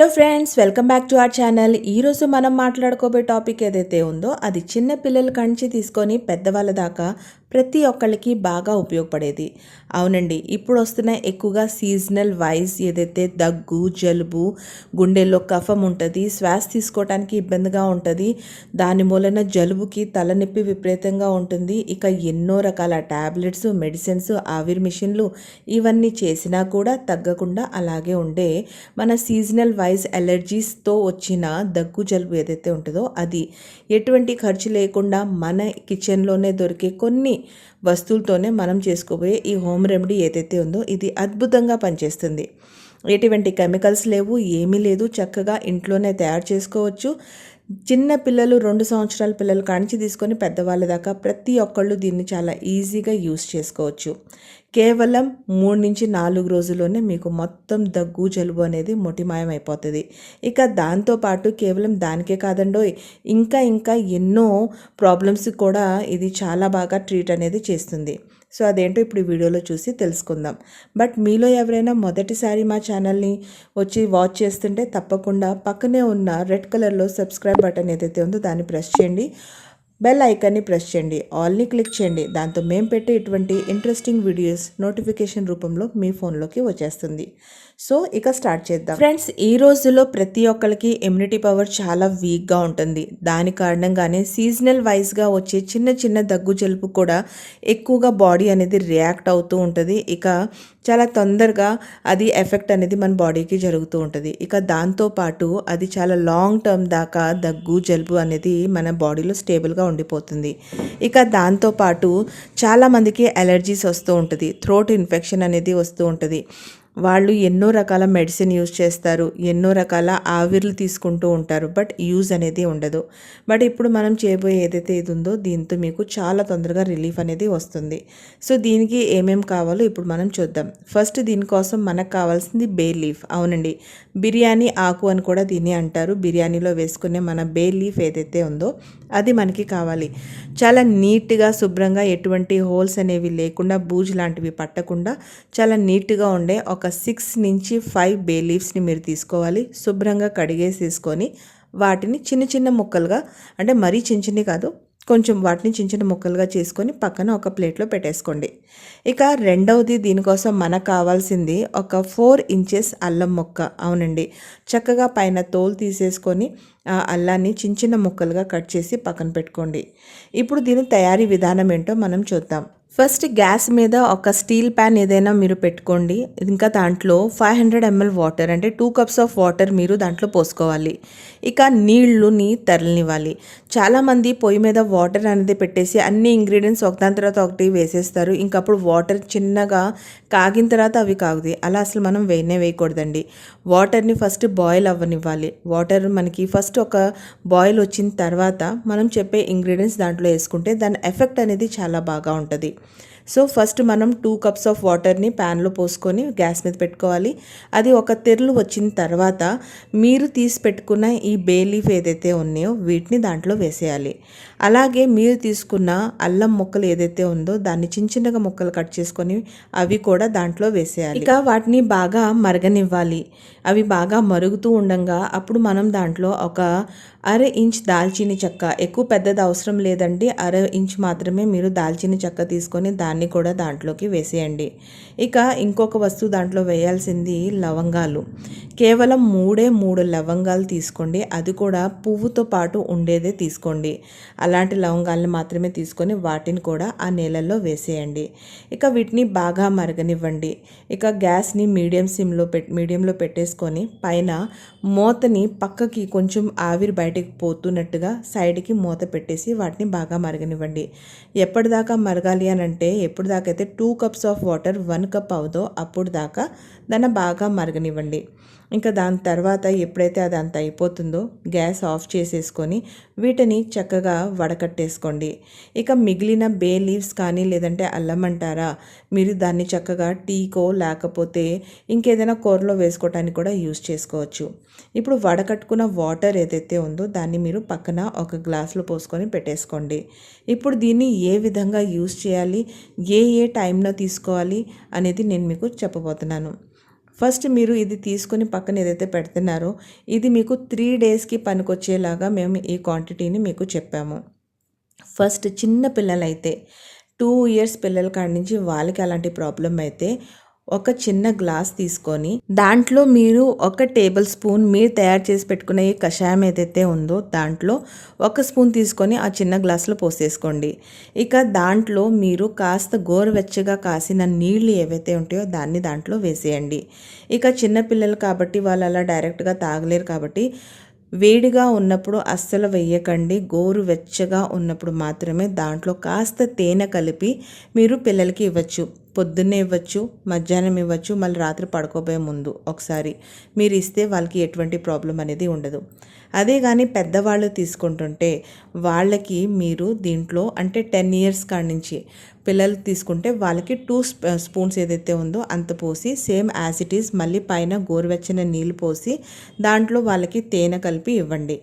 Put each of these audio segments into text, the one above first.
Hello friends, welcome back to our channel. ఈరోజు మనం మాట్లాడుకోబోయే topic ఏదైతే ఉందో అది చిన్న పిల్లల కంచి తీసుకొని పెద్దవాళ్ళ దాకా ప్రతి ఒక్కళ్ళకి బాగా ఉపయోగపడేది. అవునండి, ఇప్పుడు వస్తున్న ఎక్కువగా సీజనల్ వైజ్ ఏదైతే దగ్గు, జలుబు, గుండెల్లో కఫం ఉంటుంది, శ్వాస తీసుకోవడానికి ఇబ్బందిగా ఉంటుంది, దాని మూలన జలుబుకి తలనొప్పి విపరీతంగా ఉంటుంది. ఇక ఎన్నో రకాల ట్యాబ్లెట్స్, మెడిసిన్స్, ఆవిరి మిషన్లు ఇవన్నీ చేసినా కూడా తగ్గకుండా అలాగే ఉండే మన సీజనల్ వైజ్ అలర్జీస్తో వచ్చిన దగ్గు, జలుబు ఏదైతే ఉంటుందో అది ఎటువంటి ఖర్చు లేకుండా మన కిచెన్లోనే దొరికే కొన్ని వస్తువులతోనే మనం చేసుకోబోయే ఈ హోమ్ రెమెడీ ఏదైతే ఉందో ఇది అద్భుతంగా పనిచేస్తుంది. ఎటువంటి కెమికల్స్ లేవు, ఏమీ లేదు, చక్కగా ఇంట్లోనే తయారు చేసుకోవచ్చు. చిన్న పిల్లలు 2 సంవత్సరాల పిల్లలు కానించి తీసుకొని పెద్దవాళ్ళ దాకా ప్రతి ఒక్కళ్ళు దీన్ని చాలా ఈజీగా యూస్ చేసుకోవచ్చు. కేవలం 3 నుంచి 4 రోజుల్లోనే మీకు మొత్తం దగ్గు, జలుబు అనేది మొటిమాయం అయిపోతుంది. ఇక దాంతోపాటు కేవలం దానికే కాదండోయ్, ఇంకా ఎన్నో ప్రాబ్లమ్స్ కూడా ఇది చాలా బాగా ట్రీట్ అనేది చేస్తుంది. సో అదేంటో ఇప్పుడు ఈ వీడియోలో చూసి తెలుసుకుందాం. బట్ మీలో ఎవరైనా మొదటిసారి మా ఛానల్ని వచ్చి వాచ్ చేస్తుంటే తప్పకుండా పక్కనే ఉన్న రెడ్ కలర్లో సబ్స్క్రైబ్ బటన్ ఏదైతే ఉందో దాన్ని ప్రెస్ చేయండి. బెల్ ఐకాన్ని ప్రెస్ చేయండి, ఆల్ని క్లిక్ చేయండి. దాంతో మేము పెట్టే ఇటువంటి ఇంట్రెస్టింగ్ వీడియోస్ నోటిఫికేషన్ రూపంలో మీ ఫోన్లోకి వచ్చేస్తుంది. సో ఇక స్టార్ట్ చేద్దాం. ఫ్రెండ్స్, ఈ రోజుల్లో ప్రతి ఒక్కరికి ఇమ్యూనిటీ పవర్ చాలా వీక్గా ఉంటుంది. దాని కారణంగానే సీజనల్ వైజ్గా వచ్చే చిన్న చిన్న దగ్గు, జలుబు కూడా ఎక్కువగా బాడీ అనేది రియాక్ట్ అవుతూ ఉంటుంది. ఇక చాలా తొందరగా అది ఎఫెక్ట్ అనేది మన బాడీకి జరుగుతూ ఉంటుంది. ఇక దాంతోపాటు అది చాలా లాంగ్ టర్మ్ దాకా దగ్గు, జలుబు అనేది మన బాడీలో స్టేబుల్గా ఉండిపోతుంది. ఇక దాంతోపాటు చాలామందికి అలర్జీస్ వస్తూ ఉంటుంది, థ్రోట్ ఇన్ఫెక్షన్ అనేది వస్తూ ఉంటుంది. వాళ్ళు ఎన్నో రకాల మెడిసిన్ యూజ్ చేస్తారు, ఎన్నో రకాల ఆవిర్లు తీసుకుంటూ ఉంటారు, బట్ యూజ్ అనేది ఉండదు. బట్ ఇప్పుడు మనం చేయబోయే ఏదైతే ఇది ఉందో దీంతో మీకు చాలా తొందరగా రిలీఫ్ అనేది వస్తుంది. సో దీనికి ఏమేమి కావాలో ఇప్పుడు మనం చూద్దాం. ఫస్ట్ దీనికోసం మనకు కావాల్సింది బే లీఫ్. అవునండి, బిర్యానీ ఆకు అని కూడా దీన్ని అంటారు. బిర్యానీలో వేసుకునే మన బే లీఫ్ ఏదైతే ఉందో అది మనకి కావాలి. చాలా నీట్గా, శుభ్రంగా, ఎటువంటి హోల్స్ అనేవి లేకుండా, బూజు లాంటివి పట్టకుండా చాలా నీట్గా ఉండే ఒక 6 నుంచి 5 బే లీవ్స్ని మీరు తీసుకోవాలి. శుభ్రంగా కడిగేసేసుకొని వాటిని చిన్న చిన్న ముక్కలుగా, అంటే మరీ చిన్న కాదు, కొంచెం వాటిని చిన్న చిన్న ముక్కలుగా చేసుకొని పక్కన ఒక ప్లేట్లో పెట్టేసుకోండి. ఇక రెండవది దీనికోసం మనకు కావాల్సింది ఒక 4 ఇంచెస్ అల్లం ముక్క. అవునండి, చక్కగా పైన తోలు తీసేసుకొని ఆ అల్లాన్ని చిన్న చిన్న ముక్కలుగా కట్ చేసి పక్కన పెట్టుకోండి. ఇప్పుడు దీని తయారీ విధానం ఏంటో మనం చూద్దాం. ఫస్ట్ గ్యాస్ మీద ఒక స్టీల్ ప్యాన్ ఏదైనా మీరు పెట్టుకోండి. ఇంకా దాంట్లో 500 ml వాటర్, అంటే 2 cups ఆఫ్ వాటర్ మీరు దాంట్లో పోసుకోవాలి. ఇక నీళ్ళుని తరలినివ్వాలి. చాలామంది పొయ్యి మీద వాటర్ అనేది పెట్టేసి అన్ని ఇంగ్రీడియంట్స్ ఒకదాని తర్వాత ఒకటి వేసేస్తారు. ఇంకప్పుడు వాటర్ చిన్నగా కాగిన తర్వాత అవి కాగుతాయి. అలా అసలు మనం వేయకూడదండి. వాటర్ని ఫస్ట్ బాయిల్ అవ్వనివ్వాలి. వాటర్ మనకి ఫస్ట్ ఒక బాయిల్ వచ్చిన తర్వాత మనం చెప్పే ఇంగ్రీడియంట్స్ దాంట్లో వేసుకుంటే దాని ఎఫెక్ట్ అనేది చాలా బాగా ఉంటుంది. సో ఫస్ట్ మనం 2 cups ఆఫ్ వాటర్ని ప్యాన్లో పోసుకొని గ్యాస్ మీద పెట్టుకోవాలి. అది ఒక తెరలు వచ్చిన తర్వాత మీరు తీసి పెట్టుకున్న ఈ బే లీఫ్ ఏదైతే ఉన్నాయో వీటిని దాంట్లో వేసేయాలి. అలాగే మీరు తీసుకున్న అల్లం ముక్కలు ఏదైతే ఉందో దాన్ని చిన్న చిన్నగా ముక్కలు కట్ చేసుకొని అవి కూడా దాంట్లో వేసేయాలి. ఇక వాటిని బాగా మరగనివ్వాలి. అవి బాగా మరుగుతూ ఉండగా అప్పుడు మనం దాంట్లో ఒక 1/2 ఇంచ్ దాల్చిన చెక్క, ఎక్కువ పెద్దది అవసరం లేదండి, 1/2 ఇంచ్ మాత్రమే మీరు దాల్చిన చెక్క తీసుకొని దాన్ని కూడా దాంట్లోకి వేసేయండి. ఇక ఇంకొక వస్తువు దాంట్లో వేయాల్సింది లవంగాలు. కేవలం 3 లవంగాలు తీసుకోండి. అది కూడా పువ్వుతో పాటు ఉండేదే తీసుకోండి. అలాంటి లవంగాలను మాత్రమే తీసుకొని వాటిని కూడా ఆ నీళ్ళల్లో వేసేయండి. ఇక వీటిని బాగా మరగనివ్వండి. ఇక గ్యాస్ని మీడియంలో పెట్టేసుకొని పైన మూతని పక్కకి కొంచెం ఆవిరి బయటకు పోతున్నట్టుగా సైడ్కి మూత పెట్టేసి వాటిని బాగా మరగనివ్వండి. ఎప్పటిదాకా మరగాలి అని అంటే, ఎప్పటిదాకా అయితే 2 cups ఆఫ్ వాటర్ 1 cup అవుదో అప్పుడు దాకా దాన్ని బాగా మరగనివ్వండి. ఇంకా దాని తర్వాత ఎప్పుడైతే అది అంత అయిపోతుందో గ్యాస్ ఆఫ్ చేసేసుకొని వీటిని చక్కగా వడకట్టేసుకోండి. ఇక మిగిలిన బే లీవ్స్ కానీ లేదంటే అల్లం అంటారా, మీరు దాన్ని చక్కగా టీకో లేకపోతే ఇంకేదైనా కూరలో వేసుకోవడానికి కూడా యూస్ చేసుకోవచ్చు. ఇప్పుడు వడకట్టుకున్న వాటర్ ఏదైతే ఉందో దాన్ని మీరు పక్కన ఒక గ్లాసులో పోసుకొని పెట్టేసుకోండి. ఇప్పుడు దీన్ని ఏ విధంగా యూస్ చేయాలి, ఏ టైంలో తీసుకోవాలి అనేది నేను మీకు చెప్పబోతున్నాను. ఫస్ట్ మీరు ఇది తీసుకొని పక్కన ఏదైతే పెడుతున్నారో ఇది మీకు 3 డేస్కి పనికొచ్చేలాగా మేము ఈ క్వాంటిటీని మీకు చెప్పాము. ఫస్ట్ చిన్న పిల్లలైతే 2 ఇయర్స్ పిల్లల కాడి నుంచి వాళ్ళకి అలాంటి ప్రాబ్లం అయితే ఒక చిన్న గ్లాస్ తీసుకొని దాంట్లో మీరు 1 టేబుల్ స్పూన్ మీరు తయారు చేసి పెట్టుకునే ఈ కషాయం ఏదైతే ఉందో దాంట్లో 1 స్పూన్ తీసుకొని ఆ చిన్న గ్లాసులో పోసేసుకోండి. ఇక దాంట్లో మీరు కాస్త గోరువెచ్చగా కాసిన నీళ్ళు ఏవైతే ఉంటాయో దాన్ని దాంట్లో వేసేయండి. ఇక చిన్నపిల్లలు కాబట్టి వాళ్ళు అలా డైరెక్ట్గా తాగలేరు కాబట్టి వేడిగా ఉన్నప్పుడు అస్సలు వేయకండి. గోరువెచ్చగా ఉన్నప్పుడు మాత్రమే దాంట్లో కాస్త తేనె కలిపి మీరు పిల్లలకి ఇవ్వచ్చు. పొద్దున్నే ఇవ్వచ్చు, మధ్యాహ్నం ఇవ్వచ్చు, మళ్ళీ రాత్రి పడుకోబోయే ముందు ఒకసారి మీరు ఇస్తే వాళ్ళకి ఎటువంటి ప్రాబ్లం అనేది ఉండదు. అదే కానీ పెద్దవాళ్ళు తీసుకుంటుంటే వాళ్ళకి మీరు దీంట్లో అంటే 10 ఇయర్స్ కాడి నుంచి పిల్లలు తీసుకుంటే వాళ్ళకి 2 స్పూన్స్ ఏదైతే ఉందో అంత పోసి సేమ్ యాజ్ ఇట్ ఈస్ మళ్ళీ పైన గోరువెచ్చని నీళ్ళు పోసి దాంట్లో వాళ్ళకి తేనె కలిపి ఇవ్వండి.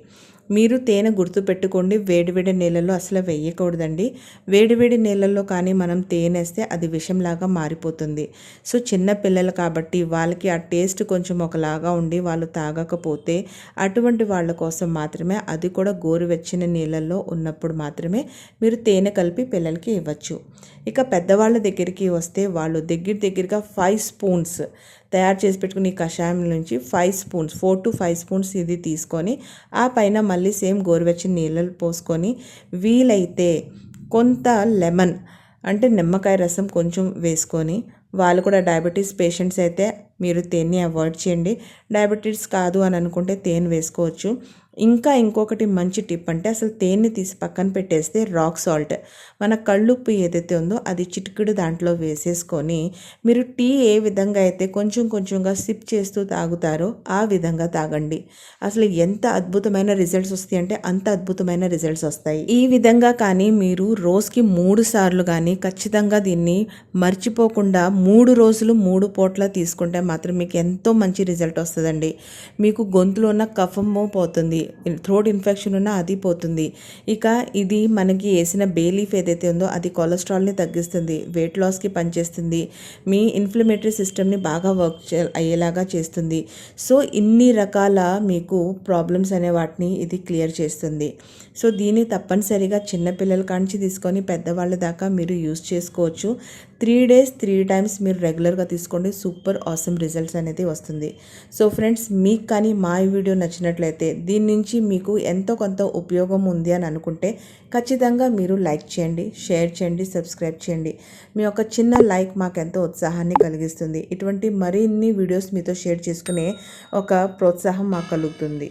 మీరు తేనె గుర్తుపెట్టుకోండి, వేడివేడి నీళ్ళల్లో అసలు వేయకూడదండి. వేడివేడి నీళ్ళల్లో కానీ మనం తేనె వేస్తే అది విషంలాగా మారిపోతుంది. సో చిన్న పిల్లలు కాబట్టి వాళ్ళకి ఆ టేస్ట్ కొంచెం ఒకలాగా ఉండి వాళ్ళు తాగకపోతే అటువంటి వాళ్ళ కోసం మాత్రమే అది కూడా గోరువెచ్చని నీళ్ళల్లో ఉన్నప్పుడు మాత్రమే మీరు తేనె కలిపి పిల్లలకి ఇవ్వచ్చు. ఇక పెద్దవాళ్ళ దగ్గరికి వస్తే వాళ్ళు దగ్గరగా 5 స్పూన్స్ తయారు చేసి పెట్టుకుని ఈ కషాయం నుంచి 5 స్పూన్స్ 4 to 5 స్పూన్స్ ఇది తీసుకొని ఆ పైన మళ్ళీ సేమ్ గోరువెచ్చని నీళ్ళు పోసుకొని వీలైతే కొంత లెమన్ అంటే నిమ్మకాయ రసం కొంచెం వేసుకొని వాళ్ళు కూడా డయాబెటీస్ పేషెంట్స్ అయితే మీరు తేనె అవాయిడ్ చేయండి. డయాబెటీస్ కాదు అని అనుకుంటే తేనె వేసుకోవచ్చు. ఇంకా ఇంకొకటి మంచి టిప్ అంటే అసలు తేనె తీసి పక్కన పెట్టేస్తే రాక్ సాల్ట్ మన కళ్ళుప్పు ఏదైతే ఉందో అది చిటికెడు దాంట్లో వేసేసుకొని మీరు టీ ఏ విధంగా అయితే కొంచెం కొంచెంగా సిప్ చేస్తూ తాగుతారో ఆ విధంగా తాగండి. అసలు ఎంత అద్భుతమైన రిజల్ట్స్ వస్తాయి అంటే అంత అద్భుతమైన రిజల్ట్స్ వస్తాయి. ఈ విధంగా కానీ మీరు రోజుకి 3 సార్లు కానీ ఖచ్చితంగా దీన్ని మర్చిపోకుండా 3 రోజులు 3 పూట్ల తీసుకుంటే మాత్రం మీకు ఎంతో మంచి రిజల్ట్ వస్తుందండి. మీకు గొంతులో ఉన్న కఫము పోతుంది, థ్రోట్ ఇన్ఫెక్షన్ ఉన్న అది పోతుంది. ఇక ఇది మనకి వేసిన బే లీఫ్ ఏదైతే ఉందో అది కొలెస్ట్రాల్ని తగ్గిస్తుంది, వెయిట్ లాస్కి పనిచేస్తుంది, మీ ఇన్ఫ్లమేటరీ సిస్టమ్ని బాగా వర్క్ అయ్యేలాగా చేస్తుంది. సో ఇన్ని రకాల మీకు ప్రాబ్లమ్స్ అనే వాటిని ఇది క్లియర్ చేస్తుంది. సో దీన్ని తప్పనిసరిగా చిన్నపిల్లల కాంచి తీసుకొని పెద్దవాళ్ళ దాకా మీరు యూస్ చేసుకోవచ్చు. 3 days 3 times మీరు రెగ్యులర్గా తీసుకోండి. సూపర్ ఆసమ్ రిజల్ట్స్ అనేది వస్తుంది. సో ఫ్రెండ్స్ మీకు కానీ మా ఈ వీడియో నచ్చినట్లయితే దీని నుంచి మీకు ఎంతో కొంత ఉపయోగం ఉంది అని అనుకుంటే ఖచ్చితంగా మీరు లైక్ చేయండి, షేర్ చేయండి, సబ్స్క్రైబ్ చేయండి. మీ యొక్క చిన్న లైక్ మాకు ఎంతో ఉత్సాహాన్ని కలిగిస్తుంది. ఇటువంటి మరిన్ని వీడియోస్ మీతో షేర్ చేసుకునే ఒక ప్రోత్సాహం మాకు కలుగుతుంది.